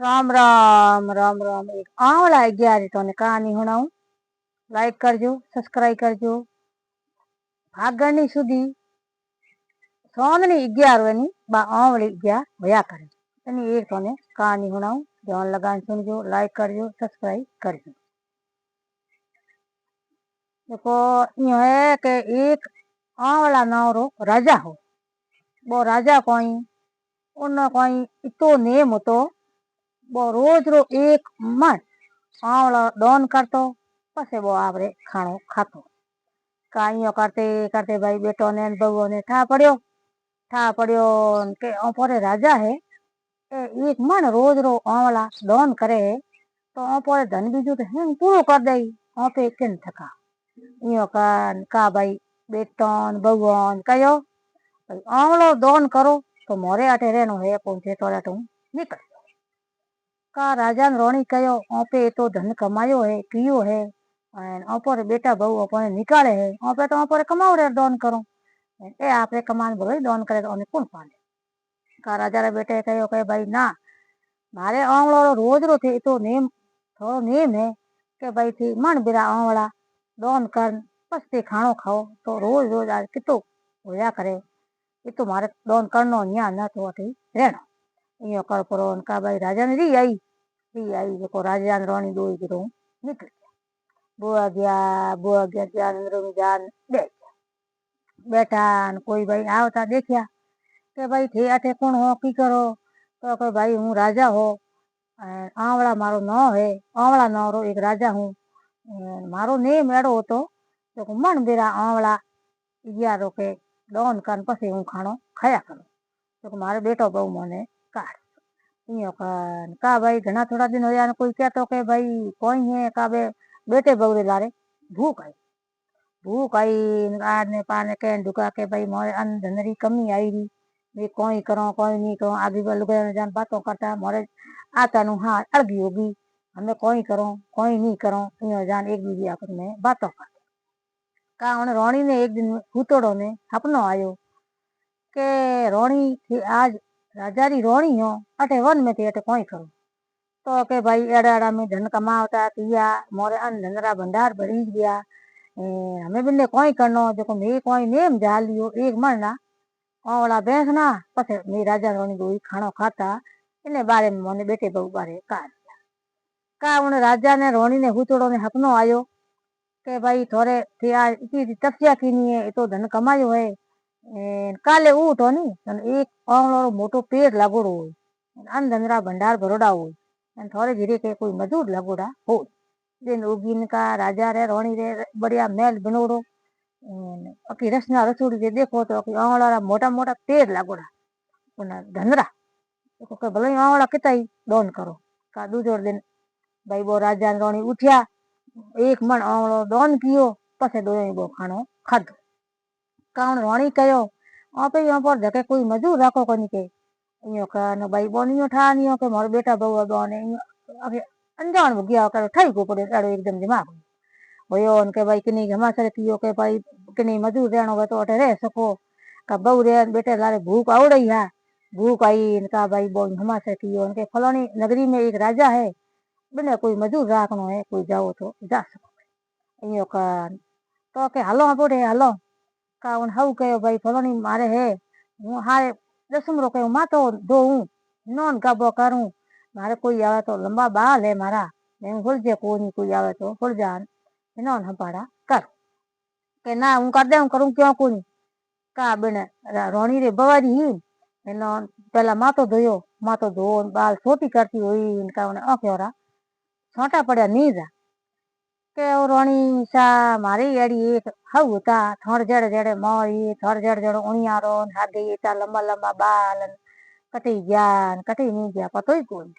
राम राम राम राम। एक आवड़ा 11 तो ने कहानी सुनाऊं। लाइक करजो, सब्सक्राइब करजो। भागनी सुधी सोमनी 11 नी बा आवड़ी 11 भया करे। एनी एक तो ने कहानी सुनाऊं। ध्यान लगान सुनजो, लाइक करजो, सब्सक्राइब करजो। देखो यो है कि एक आवड़ा नाव रो राजा हो। वो राजा कोई उन कोई इतो नेम होतो। वो रोज रो एक मन आवड़ा डोन करतो, पछे वो आपरे खाणो खातो। काइयो करते करते भाई बेटो ने बहू ने ठा पड़ियो के ओपरे राजा है एक मन रोज रो आवड़ा डोन करे है तो ओपरे धन बीजू तो है पूरो कर दई। ओपे किन थका इयो का भाई बेटोन बहून कयो भाई आवड़ो डोन करो तो मोरे आटे रहनो है पहुंचे तो तू निकल का राजा ने रोणी कयो ओपे तो धन कमायो है कियो है ओपरे बेटा बहू ओपरे निकाले है ओपे तो ओपरे कमाओ रे डोन करो ए आपरे कमान भले डोन करे तो कौन पाले। का राजा रे बेटे कहो के भाई ना मारे आवड़ो रोज रो थे तो नेम थोड़ो नेम है के भाई थी मन बिरा आवड़ा डोन कर पस्ते खाणो खाओ तो रोज रोज आज कितो होया करे ये तो मारे डोन करनो न्या ना तो अठी रहनो इयो कर परो का भाई राजा ने री आई देखो राजा ने रोणी दोई गिरो निकल बुआ गया जान अंदरों में जान बैठा कोई भाई आवता देखिया के भाई थे अठे कौन हो की करो तो कोई भाई हूँ राजा हो आवड़ा मारो नाव है आवड़ा नाव रो एक राजा हूँ मारो नेम एड़ो होतो तो मन बेरा आवड़ा 11 के डोन कर पछे हूँ खाणो खाया करो तो मारे बेटो बहु मने काट इयो का भाई घना थोड़ा दिन होया कोई कहतो के भाई कोई है का बेटे बहु रे लारे भूख आई आने पाने के दुका के भाई मोरे अन्न धन री कमी आई री मैं कोई करो कोई नहीं करो आगे बल गए जान बातों करता मोरे आता नु हाँ अड़गी होगी हमें कोई करो कोई नहीं करो इयो जान एक दूसरी आपस में बातों कर का उन रोणी ने एक दिन भूतोड़ो ने सपनो आयो के रोणी थी आज राजा री रोणी हो अटे वन में थी अटे कोई करो तो के भाई एड़ा एड़ा में धन कमावता किया मोरे अन्न धन रा भंडार भरी गया हमें बिन्ने कोई करनो देखो मैं कोई नेम जा लियो एक मरना आवड़ा बेचना पछे मैं राजा रोनी दोई खानो खाता इने बारे में मोने बेटे बहु बारे का उन राजा ने रोनी ने हुतड़ो ने सपनो आयो के भाई थोड़े थे आज इतनी तपस्या कीनी है तो धन कमायो है काले उठो नी एक आवड़ो मोटो पेड़ लागोड़ो हो अन्न धन रा भंडार भरोड़ा हो थोड़े धीरे के कोई मजूर लागोड़ा हो दिन उगीन का राजा रे रोणी रे बढ़िया महल बनोड़ो अकी रचना रसोड़ी जे देखो तो अकी आवड़ा मोटा मोटा पेड़ लागोड़ा धनरा तो भले आवड़ा किता डोन करो का दूजो दिन भाई वो राजा रोणी उठिया एक मन आवड़ो डोन कियो पछे दो वो खानो खाधो काउन रोणी कयो आपे यहाँ पर जके कोई मजूर राखो कोनी के इयो का न भाई बोनियो ठानियो के मोर बेटा बहु दोने अबे अनजान हो गया कर ठाई को पड़े एड़ो एकदम दिमाग होयो उनके भाई किनी घमासर कियो के भाई किनी मजूर रहनो हो तो अटे रह सको का बहु रे बेटे लारे भूख आवड़ी है भूख आई इनका भाई बोल घमासर कियो उनके फलानी नगरी में एक राजा है बिना कोई मजूर राखनो है कोई जाओ तो जा सको इयो का तो के हलो बोले हलो का उन हाउ कयो भाई फलानी मारे है हूँ हारे दसम रो कयो मा तो दो हूँ नॉन गाबो करूं मारे कोई आवे तो लंबा बाल है मारा मैं हुलजे कोई आवे तो हुल जान नॉन हपाड़ा कर के ना हूँ कर दे हूँ करूँ क्यों कोनी का बिन रोणी रे बवारी ही एनो पहला मातो धो बाल छोटी करती हुई इनका उन्हें आंखेरा छोटा पड़ा नींद के रोणी सा मारी एड़ी एक हाउ होता थोड़ जड़ जड़े मोरी थोड़ जड़ जड़ उणियारो हागे इता लंबा लंबा बाल कटी ज्ञान कटी नहीं गया पतो ही कौन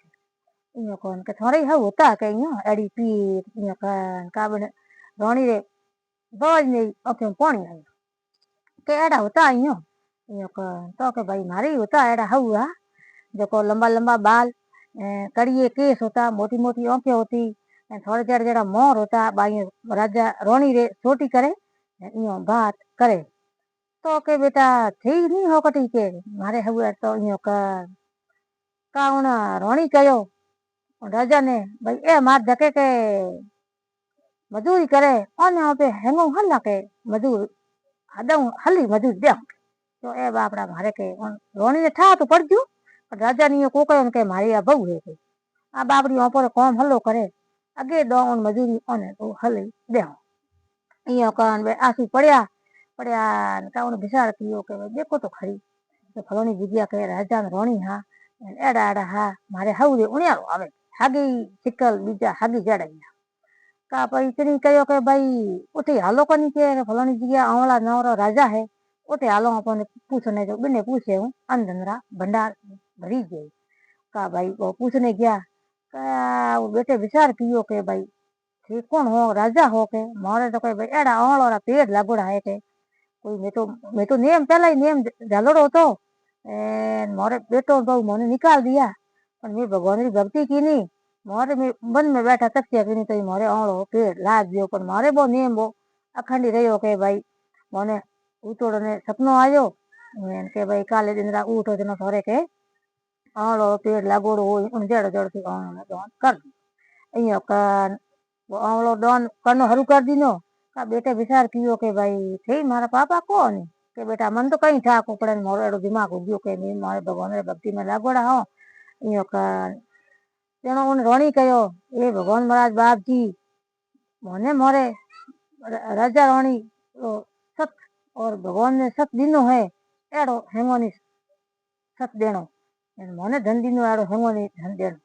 इयो कौन के थोड़े हाउ होता के इयो एड़ी पीर इयो का बने रोणी रे बोझ नहीं ओके पानी आयो के एड़ा होता इयो तो के भाई मारी होता एड़ा हाउ हा जो लंबा लंबा बाल कड़िए केस होता मोटी मोटी आंखें होती थोड़े जड़ जड़ा मोर होता बाई राजा रोणी रे छोटी करे इयो बात करे तो के बेटा ठीक नहीं हो कटी के मारे हुए तो इयो का उन रोणी कयो राजा ने भाई ए मार धके के मजूरी करे और पे हेंगो हल्ला के मजूर हदऊ हली मजूर दे तो ए बापड़ा मारे के रोणी ने ठा तो पड़ गयो राजा ने को कहे के मारी आ बहू है के आ बापड़ी ऊपर कौन हल्लो करे अगे दो मजूरी ओने तो हली दे अँ कान वे आंसू पड़िया पड़िया का बिसार पियो के देखो तो खरी फलोनी जग्या के राजा रोणी हाँ एड़ा एड़ा हाँ मारे हवरे उणियारो आवे हागी सिक्कल बीजा हागी जड़ाई का भाई इतनी कहो के भाई उठे हालो कोनी के फलानी जगह आवला नवरो राजा है उठे हालो अपन पूछने जो बिने पूछे हूँ अंधनरा भंडार भरी गई का भाई वो पूछने गया का वो बेटे विचार कियो के भाई ठीक कौन हो राजा हो के मारे तो कोई भाई एड़ा आवला पेड़ लागोड़ा है के कोई मैं तो नियम पहला ही नियम झालोड़ो तो मारे बेटो तो मैंने निकाल दिया पर मैं भगवान की भक्ति की नहीं मारे में बन में बैठा तपस्या की नहीं तो मारे आवड़ो पेड़ लाग गयो पर मारे वो नियम वो अखंडी रहो के भाई मैंने उतोड़ ने सपनो आयो के भाई काले दिन रा उठो जना थोड़े के आवड़ो पेड़ लागोड़ो हो उन जड़ जड़ थी आवड़ो डॉन कर अयो कान वो आवड़ो डॉन करनो हरु कर दीनो का बेटे विचार कियो के भाई थे मारा पापा कौन के बेटा मन तो कहीं था कुकड़े मोरो एडो दिमाग हो गयो के मैं मारे भगवान रे भक्ति में लागोड़ा हो अयो कान तेणो उन रोणी कहो ए भगवान महाराज बाप जी मोने मोरे राजा रानी सत और भगवान ने सत दीनो है एड़ो हेंगोनी सत देनो मोने धन दीनो एड़ो हेंगोनी धन देनो